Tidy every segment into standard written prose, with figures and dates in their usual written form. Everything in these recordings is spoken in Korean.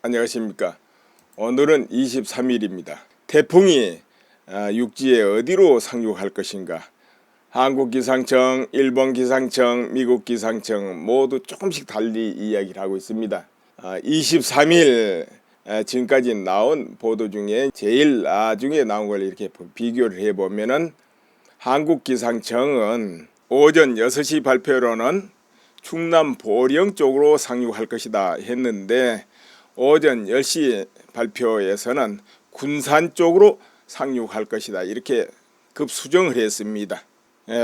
안녕하십니까. 오늘은 23일입니다. 태풍이 육지에 어디로 상륙할 것인가. 한국기상청, 일본기상청, 미국기상청 모두 조금씩 달리 이야기를 하고 있습니다. 23일 지금까지 나온 보도 중에 제일 나중에 나온 걸 이렇게 비교를 해보면은 한국기상청은 오전 6시 발표로는 충남 보령 쪽으로 상륙할 것이다 했는데 오전 10시 발표에서는 군산 쪽으로 상륙할 것이다 이렇게 급수정을 했습니다.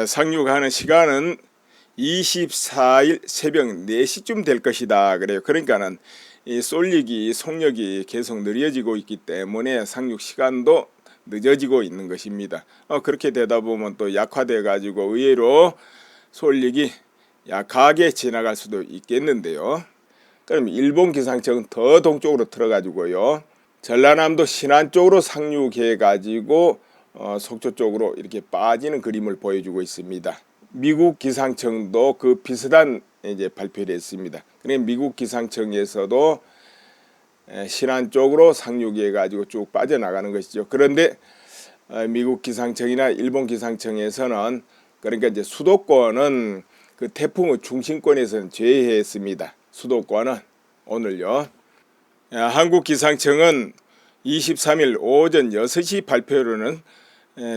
상륙하는 시간은 24일 새벽 4시쯤 될 것이다 그래요. 그러니까는 이 쏠리기 속력이 계속 느려지고 있기 때문에 상륙 시간도 늦어지고 있는 것입니다. 그렇게 되다 보면 또 약화돼 가지고 의외로 쏠리기 약하게 지나갈 수도 있겠는데요. 그럼 일본 기상청은 더 동쪽으로 들어가지고요. 전라남도 신안 쪽으로 상륙해 가지고 속초 쪽으로 이렇게 빠지는 그림을 보여주고 있습니다. 미국 기상청도 그 비슷한 이제 발표를 했습니다. 그러니까 미국 기상청에서도 신안 쪽으로 상륙해 가지고 쭉 빠져나가는 것이죠. 그런데 미국 기상청이나 일본 기상청에서는 그러니까 이제 수도권은 그 태풍의 중심권에서는 제외했습니다. 수도권은 오늘요. 한국기상청은 23일 오전 6시 발표로는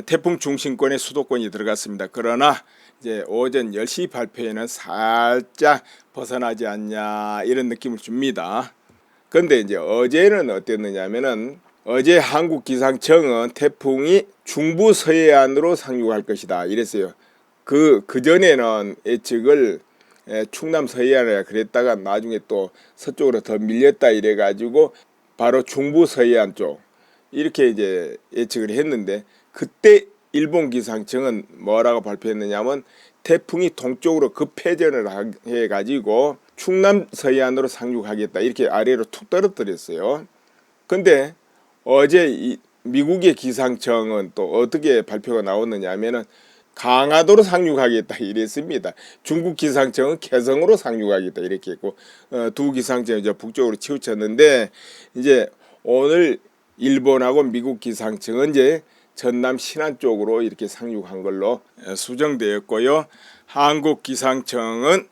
태풍 중심권의 수도권이 들어갔습니다. 그러나 이제 오전 10시 발표에는 살짝 벗어나지 않냐 이런 느낌을 줍니다. 그런데 이제 어제는 어땠느냐면은 어제 한국기상청은 태풍이 중부 서해안으로 상륙할 것이다 이랬어요. 그 전에는 예측을 충남 서해안에 그랬다가 나중에 또 서쪽으로 더 밀렸다 이래 가지고 바로 중부 서해안 쪽 이렇게 이제 예측을 했는데 그때 일본 기상청은 뭐라고 발표했느냐면 태풍이 동쪽으로 급회전을 해 가지고 충남 서해안으로 상륙하겠다 이렇게 아래로 툭 떨어뜨렸어요. 근데 어제 미국의 기상청은 또 어떻게 발표가 나왔느냐 하면은 강화도로 상륙하겠다 이랬습니다. 중국 기상청은 개성으로 상륙하겠다 이렇게 했고 두 기상청이 이제 북쪽으로 치우쳤는데 이제 오늘 일본하고 미국 기상청은 이제 전남 신안 쪽으로 이렇게 상륙한 걸로 수정되었고요. 한국 기상청은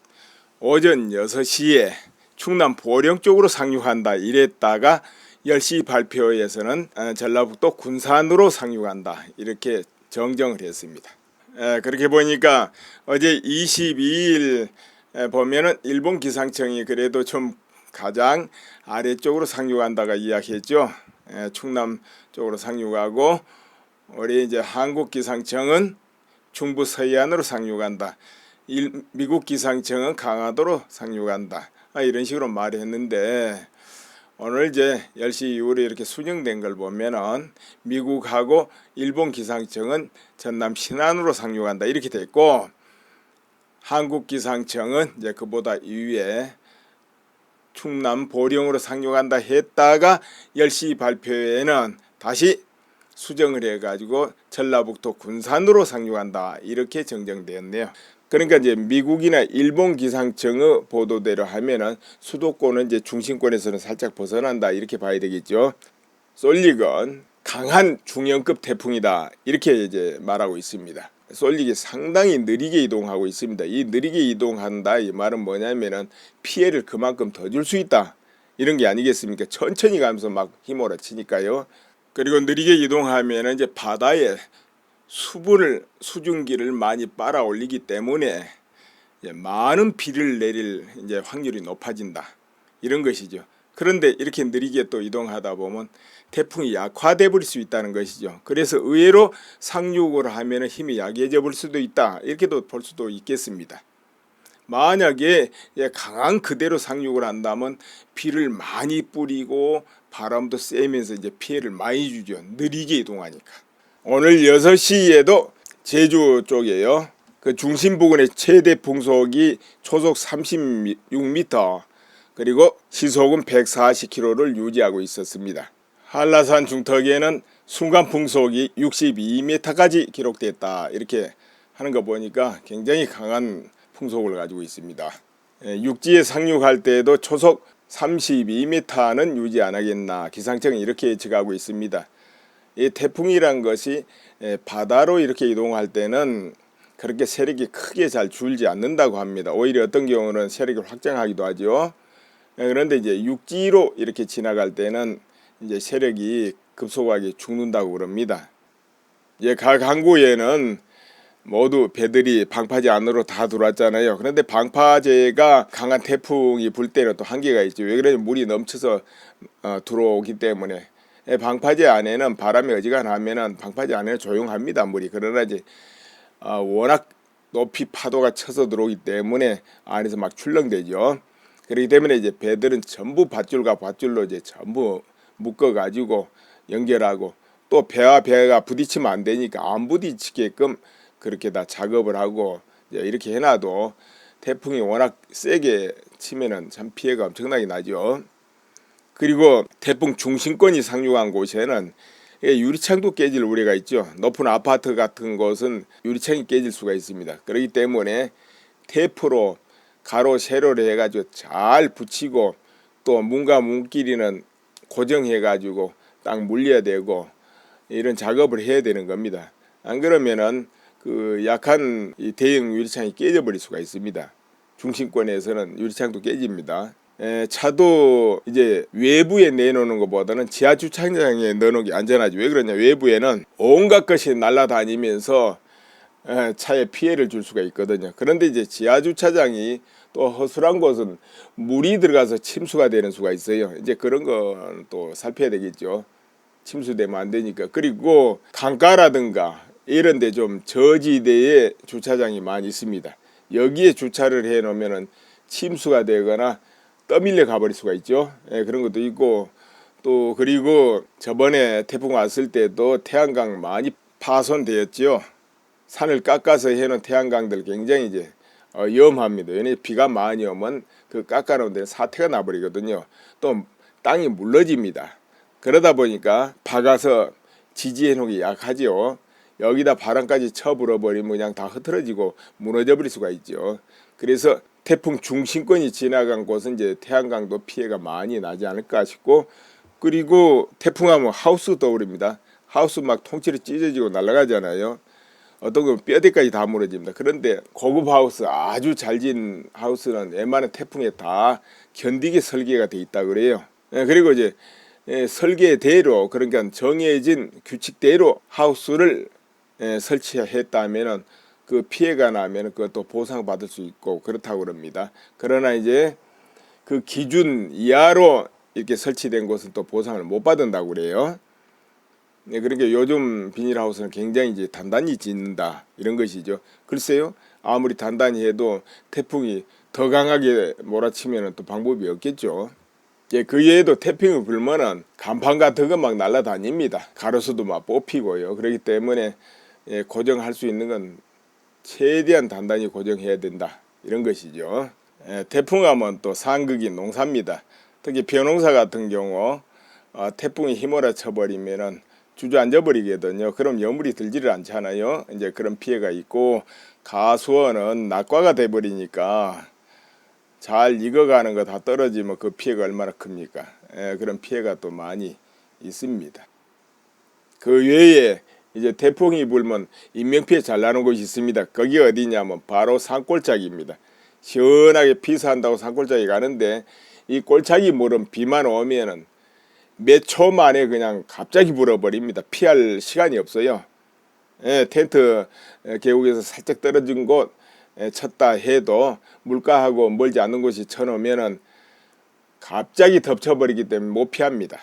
오전 6시에 충남 보령 쪽으로 상륙한다 이랬다가 10시 발표에서는 전라북도 군산으로 상륙한다 이렇게 정정을 했습니다. 그렇게 보니까 어제 22일 보면은 일본 기상청이 그래도 좀 가장 아래쪽으로 상륙한다가 이야기했죠. 충남 쪽으로 상륙하고 우리 이제 한국 기상청은 중부 서해안으로 상륙한다. 미국 기상청은 강화도로 상륙한다. 이런 식으로 말했는데 오늘 이제 10시 이후로 이렇게 수정된 걸 보면은 미국하고 일본 기상청은 전남 신안으로 상륙한다 이렇게 됐고 한국 기상청은 이제 그보다 이후에 충남 보령으로 상륙한다 했다가 10시 발표에는 다시 수정을 해 가지고 전라북도 군산으로 상륙한다 이렇게 정정되었네요. 그러니까 이제 미국이나 일본 기상청의 보도대로 하면은 수도권은 이제 중심권에서는 살짝 벗어난다 이렇게 봐야 되겠죠. 쏠릭은 강한 중형급 태풍이다 이렇게 이제 말하고 있습니다. 쏠릭이 상당히 느리게 이동하고 있습니다. 이 느리게 이동한다 이 말은 뭐냐면은 피해를 그만큼 더 줄 수 있다 이런 게 아니겠습니까? 천천히 가면서 막 휘몰아치니까요. 그리고 느리게 이동하면은 이제 바다에 수증기를 많이 빨아 올리기 때문에 많은 비를 내릴 이제 확률이 높아진다 이런 것이죠. 그런데 이렇게 느리게 또 이동하다 보면 태풍이 약화돼 버릴 수 있다는 것이죠. 그래서 의외로 상륙을 하면 힘이 약해져 볼 수도 있다 이렇게도 볼 수도 있겠습니다. 만약에 강한 그대로 상륙을 한다면 비를 많이 뿌리고 바람도 세면서 이제 피해를 많이 주죠. 느리게 이동하니까. 오늘 6시에도 제주 쪽에요. 그 중심 부근의 최대 풍속이 초속 36m 그리고 시속은 140km를 유지하고 있었습니다. 한라산 중턱에는 순간 풍속이 62m까지 기록됐다 이렇게 하는 거 보니까 굉장히 강한 풍속을 가지고 있습니다. 육지에 상륙할 때에도 초속 32m는 유지 안 하겠나 기상청이 이렇게 예측하고 있습니다. 이 태풍이란 것이 바다로 이렇게 이동할 때는 그렇게 세력이 크게 잘 줄지 않는다고 합니다. 오히려 어떤 경우는 세력을 확장하기도 하죠. 그런데 이제 육지로 이렇게 지나갈 때는 이제 세력이 급속하게 죽는다고 그럽니다. 각 항구에는 모두 배들이 방파제 안으로 다 들어왔잖아요. 그런데 방파제가 강한 태풍이 불 때는 또 한계가 있죠. 왜 그러냐면 물이 넘쳐서 들어오기 때문에. 방파제 안에는 바람이 어지간하면은 방파제 안에는 조용합니다, 물이. 그러나 이제 워낙 높이 파도가 쳐서 들어오기 때문에 안에서 막 출렁대죠. 그렇기 때문에 이제 배들은 전부 밧줄과 밧줄로 이제 전부 묶어 가지고 연결하고, 또 배와 배가 부딪히면 안 되니까 안 부딪히게끔 그렇게 다 작업을 하고 이렇게 해놔도 태풍이 워낙 세게 치면은 참 피해가 엄청나게 나죠. 그리고 태풍 중심권이 상륙한 곳에는 유리창도 깨질 우려가 있죠. 높은 아파트 같은 곳은 유리창이 깨질 수가 있습니다. 그렇기 때문에 테이프로 가로 세로를 해가지고 잘 붙이고, 또 문과 문끼리는 고정해가지고 딱 물려야 되고, 이런 작업을 해야 되는 겁니다. 안 그러면은 그 약한 이 대형 유리창이 깨져버릴 수가 있습니다. 중심권에서는 유리창도 깨집니다. 차도 이제 외부에 내놓는 것보다는 지하 주차장에 넣는 게 안전하지. 왜 그러냐? 외부에는 온갖 것이 날아다니면서 차에 피해를 줄 수가 있거든요. 그런데 이제 지하 주차장이 또 허술한 곳은 물이 들어가서 침수가 되는 수가 있어요. 이제 그런 건 또 살펴야 되겠죠. 침수되면 안 되니까. 그리고 강가라든가 이런 데 좀 저지대에 주차장이 많이 있습니다. 여기에 주차를 해 놓으면은 침수가 되거나 떠밀려 가버릴 수가 있죠. 그런 것도 있고, 또 그리고 저번에 태풍 왔을 때도 태양광 많이 파손되었죠. 산을 깎아서 해놓은 태양광들 굉장히 이제 위험합니다. 왜냐하면 비가 많이 오면 그 깎아놓은 데는 사태가 나버리거든요. 또 땅이 물러집니다. 그러다 보니까 박아서 지지해 놓기 약하지요. 여기다 바람까지 쳐 불어버리면 그냥 다 흐트러지고 무너져 버릴 수가 있죠. 그래서 태풍 중심권이 지나간 곳은 이제 태양광도 피해가 많이 나지 않을까 싶고, 그리고 태풍하면 하우스 떠오릅니다. 하우스 막 통째로 찢어지고 날아가잖아요. 어떤 건 뼈대까지 다 무너집니다. 그런데 고급 하우스, 아주 잘 지은 하우스는 웬만한 태풍에 다 견디게 설계가 돼 있다 그래요. 그리고 이제 설계대로, 그러니까 정해진 규칙대로 하우스를 설치했다면은 그 피해가 나면 그것도 보상받을 수 있고 그렇다고 그럽니다. 그러나 이제 그 기준 이하로 이렇게 설치된 곳은 또 보상을 못 받는다고 그래요. 그러니까 요즘 비닐하우스는 굉장히 이제 단단히 짓는다 이런 것이죠. 글쎄요, 아무리 단단히 해도 태풍이 더 강하게 몰아치면 또 방법이 없겠죠. 그 외에도 태풍이 불면은 간판 같은 거 막 날아다닙니다. 가로수도 막 뽑히고요. 그렇기 때문에 고정할 수 있는 건 최대한 단단히 고정해야 된다 이런 것이죠. 태풍하면 또 상극이 농사입니다. 특히 벼농사 같은 경우 태풍이 휘몰아 쳐버리면은 주저앉아 버리거든요. 그럼 여물이 들지를 않잖아요. 이제 그런 피해가 있고, 가수원은 낙과가 돼 버리니까 잘 익어가는 거 다 떨어지면 그 피해가 얼마나 큽니까? 그런 피해가 또 많이 있습니다. 그 외에 이제 태풍이 불면 인명피해 잘 나는 곳이 있습니다. 거기 어디냐면 바로 산골짜기입니다. 시원하게 피서한다고 산골짜기 가는데, 이 골짜기 물은 비만 오면은 몇 초 만에 그냥 갑자기 불어버립니다. 피할 시간이 없어요. 텐트 계곡에서 살짝 떨어진 곳 쳤다 해도 물가하고 멀지 않는 곳이 쳐놓으면은 갑자기 덮쳐버리기 때문에 못 피합니다.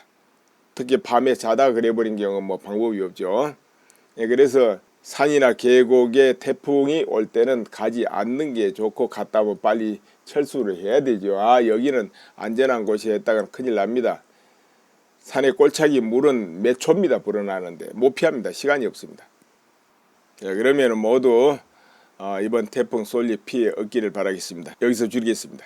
특히 밤에 자다 그래버린 경우는 뭐 방법이 없죠. 그래서 산이나 계곡에 태풍이 올 때는 가지 않는 게 좋고, 갔다 오면 빨리 철수를 해야 되죠. 여기는 안전한 곳에 했다가 큰일 납니다. 산의 골짜기 물은 몇 초입니다. 불어나는데 못 피합니다. 시간이 없습니다. 그러면 모두 이번 태풍 솔리 피해 얻기를 바라겠습니다. 여기서 줄이겠습니다.